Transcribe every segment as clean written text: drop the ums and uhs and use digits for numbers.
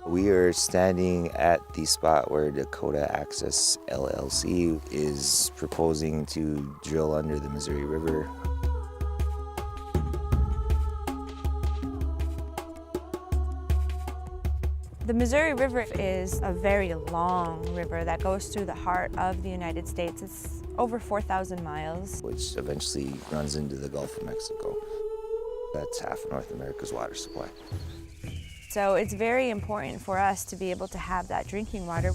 We are standing at the spot where Dakota Access LLC is proposing to drill under the Missouri River. The Missouri River is a very long river that goes through the heart of the United States. It's over 4,000 miles. Which eventually runs into the Gulf of Mexico. That's half of North America's water supply. So it's very important for us to be able to have that drinking water.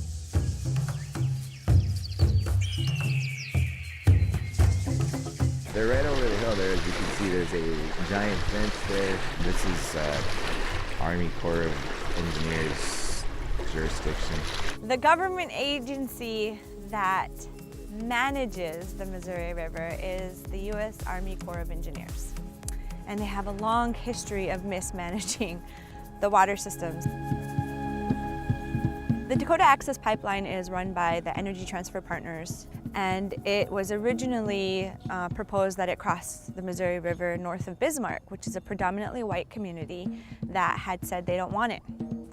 They're right over the hill there. As you can see, there's a giant fence there. This is Army Corp of Engineers jurisdiction. The government agency that manages the Missouri River is the U.S. Army Corp of Engineers. And they have a long history of mismanaging the water systems. The Dakota Access Pipeline is run by the Energy Transfer Partners, and it was originally proposed that it cross the Missouri River north of Bismarck, which is a predominantly white community that had said they don't want it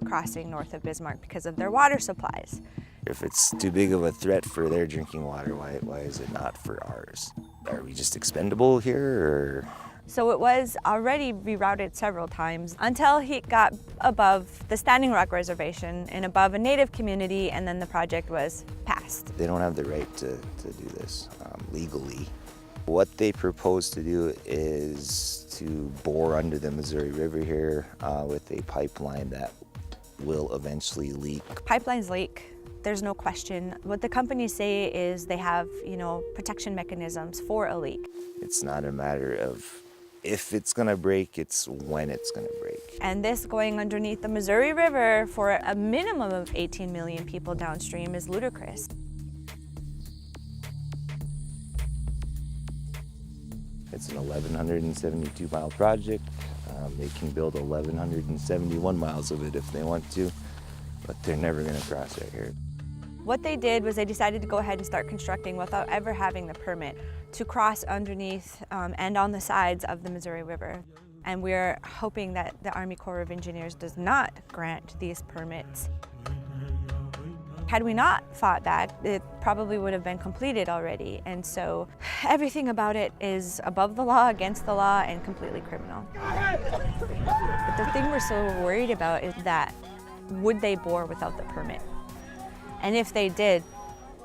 crossing north of Bismarck because of their water supplies. If it's too big of a threat for their drinking water, why is it not for ours? Are we just expendable here, or? So it was already rerouted several times until he got above the Standing Rock Reservation and above a Native community, and then the project was passed. They don't have the right to do this legally. What they propose to do is to bore under the Missouri River here with a pipeline that will eventually leak. Pipelines leak. There's no question. What the companies say is they have, protection mechanisms for a leak. It's not a matter of if it's gonna break, it's when it's gonna break. And this going underneath the Missouri River for a minimum of 18 million people downstream is ludicrous. It's an 1,172 mile project. They can build 1,171 miles of it if they want to, but they're never gonna cross right here. What they did was they decided to go ahead and start constructing without ever having the permit to cross underneath and on the sides of the Missouri River. And we're hoping that the Army Corps of Engineers does not grant these permits. Had we not fought back, it probably would have been completed already. And so everything about it is above the law, against the law, and completely criminal. But the thing we're so worried about is that would they bore without the permit? And if they did,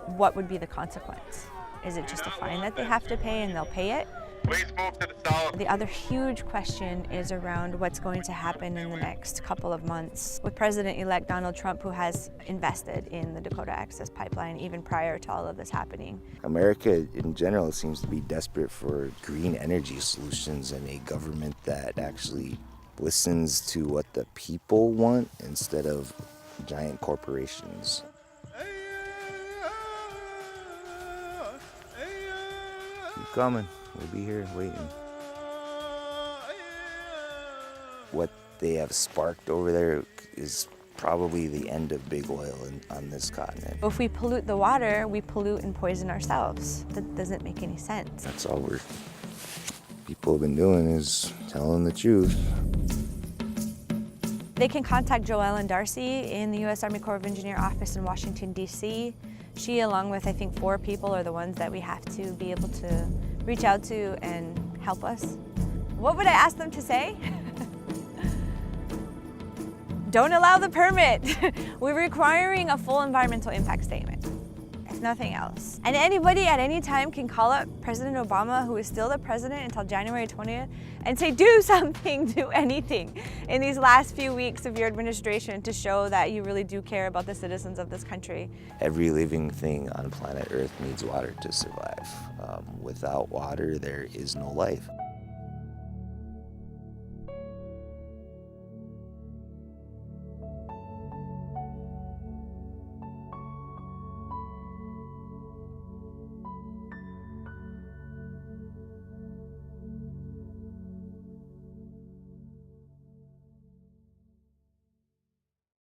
what would be the consequence? Is it just a fine that they have to pay and they'll pay it? Please move to the south. The other huge question is around what's going to happen in the next couple of months with President-elect Donald Trump, who has invested in the Dakota Access Pipeline even prior to all of this happening. America in general seems to be desperate for green energy solutions and a government that actually listens to what the people want instead of giant corporations. Keep coming. We'll be here waiting. What they have sparked over there is probably the end of big oil on this continent. If we pollute the water, we pollute and poison ourselves. That doesn't make any sense. That's all people have been doing is telling the truth. They can contact Joellen Darcy in the U.S. Army Corps of Engineers office in Washington, D.C. She, along with, I think, 4 people, are the ones that we have to be able to reach out to and help us. What would I ask them to say? Don't allow the permit. We're requiring a full environmental impact statement, if nothing else. And anybody at any time can call up President Obama, who is still the president until January 20th, and say, do something, do anything in these last few weeks of your administration to show that you really do care about the citizens of this country. Every living thing on planet Earth needs water to survive. Without water, there is no life.